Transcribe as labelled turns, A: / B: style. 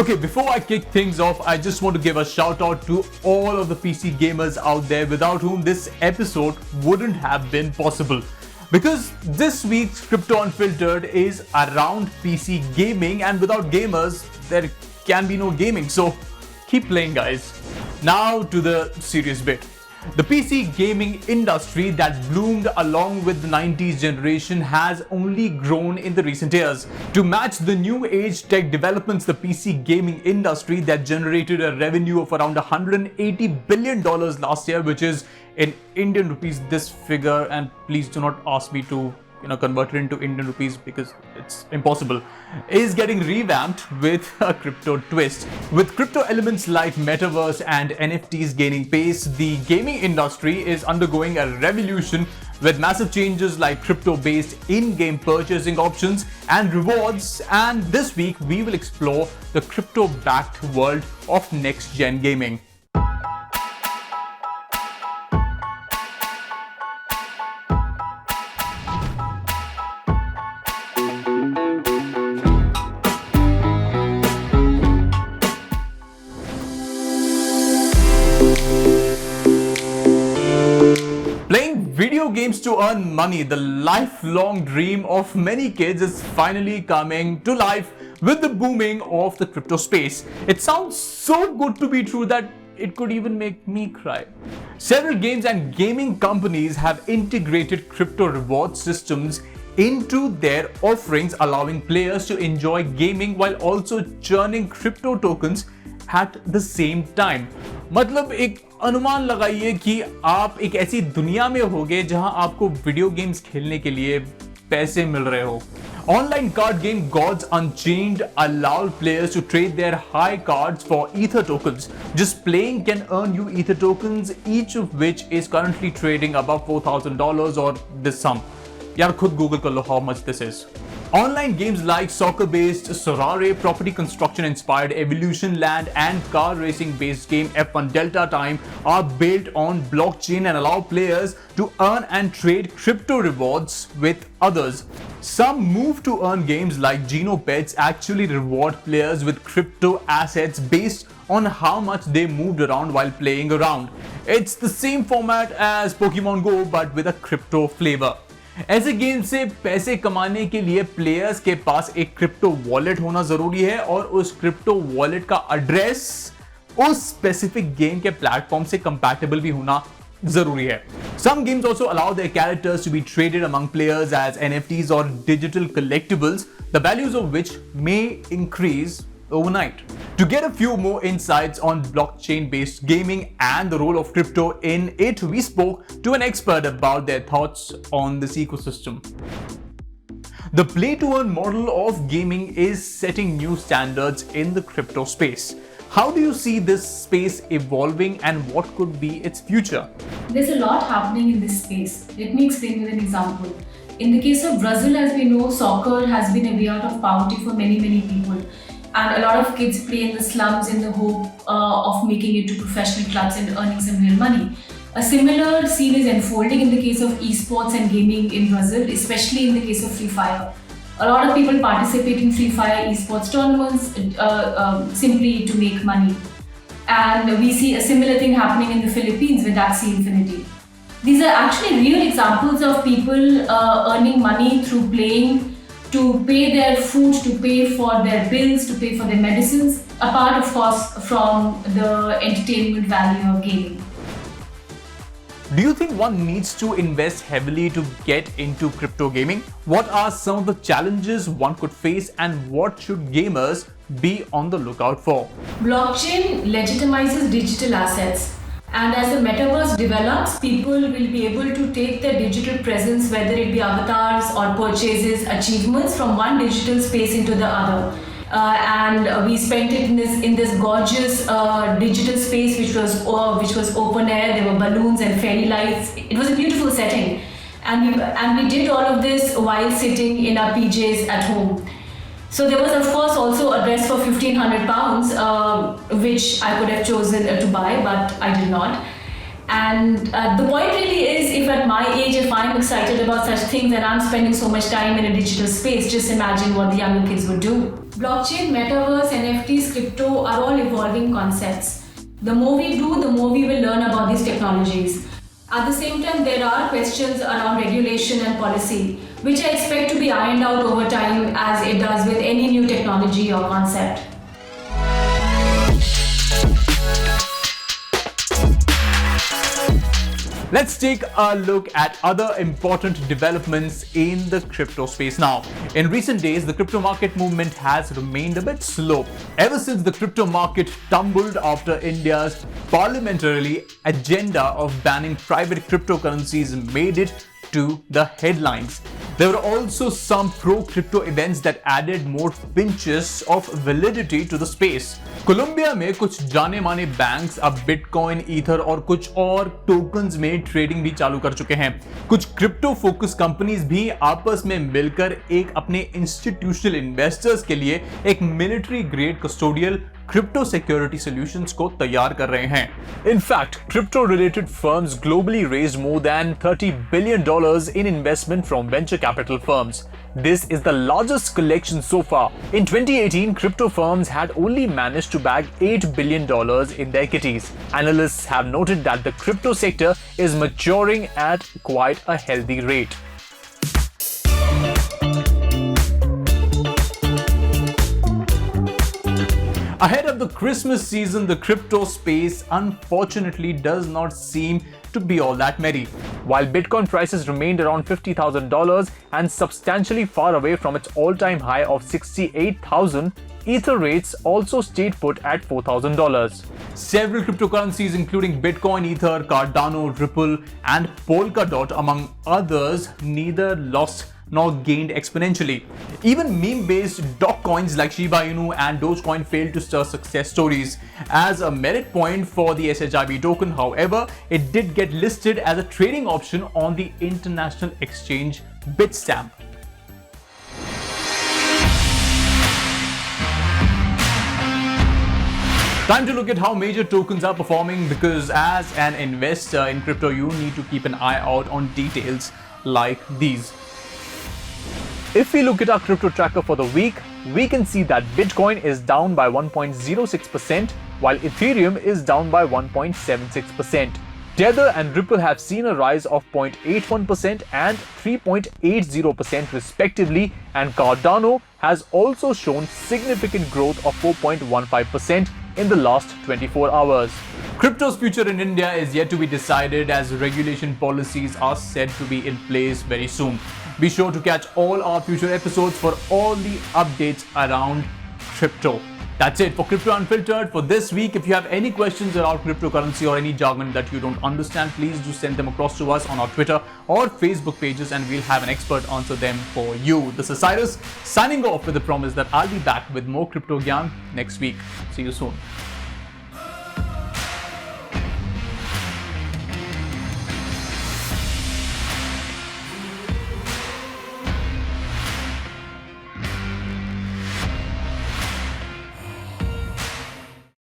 A: Okay, before I kick things off, I just want to give a shout out to all of the PC gamers out there without whom this episode wouldn't have been possible. Because this week's Crypto Unfiltered is around PC gaming, and without gamers, there can be no gaming. So keep playing, guys. Now to the serious bit. The PC gaming industry that bloomed along with the 90s generation has only grown in the recent years. To match the new age tech developments, the PC gaming industry that generated a revenue of around $180 billion last year, which is in Indian rupees this figure, and please do not ask me to convert it into Indian rupees because it's impossible, is getting revamped with a crypto twist. With crypto elements like metaverse and NFTs gaining pace, the gaming industry is undergoing a revolution with massive changes like crypto-based in-game purchasing options and rewards. And this week we will explore the crypto-backed world of next-gen gaming. Video games to earn money, the lifelong dream of many kids, is finally coming to life with the booming of the crypto space. It sounds so good to be true that it could even make me cry. Several games and gaming companies have integrated crypto reward systems into their offerings, allowing players to enjoy gaming while also churning crypto tokens at the same time. मतलब एक अनुमान लगाइए कि आप एक ऐसी दुनिया में होगे जहां आपको वीडियो गेम्स खेलने के लिए पैसे मिल रहे हो. Online card game Gods Unchained allowed players to trade their high cards for Ether tokens. Just playing can earn you Ether tokens, each of which is currently trading above $4,000 or this sum. यार खुद Google कर लो how much this is. Online games like soccer-based Sorare, property construction-inspired Evolution Land, and car racing-based game F1 Delta Time are built on blockchain and allow players to earn and trade crypto rewards with others. Some move to earn games like Geno Pets actually reward players with crypto assets based on how much they moved around while playing around. It's the same format as Pokemon Go but with a crypto flavor. ऐसे game से पैसे कमाने के लिए players के पास एक crypto wallet होना जरूरी है और उस क्रिप्टो वॉलेट का एड्रेस उस स्पेसिफिक गेम के प्लेटफॉर्म से कंपैटिबल भी होना जरूरी है. Some games also allow their characters to be traded among players as NFTs or digital collectibles, the values of which may increase overnight. To get a few more insights on blockchain-based gaming and the role of crypto in it, we spoke to an expert about their thoughts on this ecosystem. The play-to-earn model of gaming is setting new standards in the crypto space. How do you see this space evolving and what could be its future?
B: There's a lot happening in this space. Let me explain with an example. In the case of Brazil, as we know, soccer has been a way out of poverty for many people. And a lot of kids play in the slums in the hope of making it to professional clubs and earning some real money. A similar scene is unfolding in the case of esports and gaming in Brazil, especially in the case of Free Fire. A lot of people participate in Free Fire esports tournaments simply to make money. And we see a similar thing happening in the Philippines with Axie Infinity. These are actually real examples of people earning money through playing, to pay their food, to pay for their bills, to pay for their medicines, apart of course from the entertainment value of gaming.
A: Do you think one needs to invest heavily to get into crypto gaming? What are some of the challenges one could face and what should gamers be on the lookout for?
B: Blockchain legitimizes digital assets. And as the metaverse develops, people will be able to take their digital presence, whether it be avatars or purchases, achievements from one digital space into the other. And we spent it in this gorgeous digital space, which was open air. There were balloons and fairy lights. It was a beautiful setting, and we did all of this while sitting in our PJs at home. So there was, of course, also a dress for £1,500, which I could have chosen to buy, but I did not. And the point really is, if at my age, if I'm excited about such things and I'm spending so much time in a digital space, just imagine what the younger kids would do. Blockchain, metaverse, NFTs, crypto are all evolving concepts. The more we do, the more we will learn about these technologies. At the same time, there are questions around regulation and policy, which I expect to be ironed out over time as it does with any new technology or concept.
A: Let's take a look at other important developments in the crypto space now. In recent days, the crypto market movement has remained a bit slow. Ever since the crypto market tumbled after India's parliamentary agenda of banning private cryptocurrencies made it to the headlines. There were also some pro-crypto events that added more pinches of validity to the space. Colombia में कुछ जाने माने banks अब bitcoin, ether और कुछ और tokens में trading भी चालू कर चुके हैं। कुछ क्रिप्टो फोकस कंपनीज भी आपस में मिलकर एक अपने इंस्टीट्यूशनल इन्वेस्टर्स के लिए एक military grade custodial crypto security solutions को तैयार कर रहे हैं। In fact, crypto-related firms globally raised more than $30 billion in investment from venture capital firms. This is the largest collection so far. In 2018, crypto firms had only managed to bag $8 billion in their kitties. Analysts have noted that the crypto sector is maturing at quite a healthy rate. Ahead of the Christmas season, the crypto space unfortunately does not seem to be all that merry. While Bitcoin prices remained around $50,000 and substantially far away from its all-time high of $68,000, Ether rates also stayed put at $4,000. Several cryptocurrencies including Bitcoin, Ether, Cardano, Ripple and Polkadot among others neither lost nor gained exponentially. Even meme-based doc coins like Shiba Inu and Dogecoin failed to stir success stories. As a merit point for the SHIB token, however, it did get listed as a trading option on the international exchange Bitstamp. Time to look at how major tokens are performing, because as an investor in crypto, you need to keep an eye out on details like these. If we look at our crypto tracker for the week, we can see that Bitcoin is down by 1.06%, while Ethereum is down by 1.76%. Tether and Ripple have seen a rise of 0.81% and 3.80% respectively, and Cardano has also shown significant growth of 4.15% in the last 24 hours. Crypto's future in India is yet to be decided, as regulation policies are said to be in place very soon. Be sure to catch all our future episodes for all the updates around crypto. That's it for Crypto Unfiltered for this week. If you have any questions around cryptocurrency or any jargon that you don't understand, please do send them across to us on our Twitter or Facebook pages and we'll have an expert answer them for you. This is Cyrus signing off with the promise that I'll be back with more crypto gyan next week. See you soon.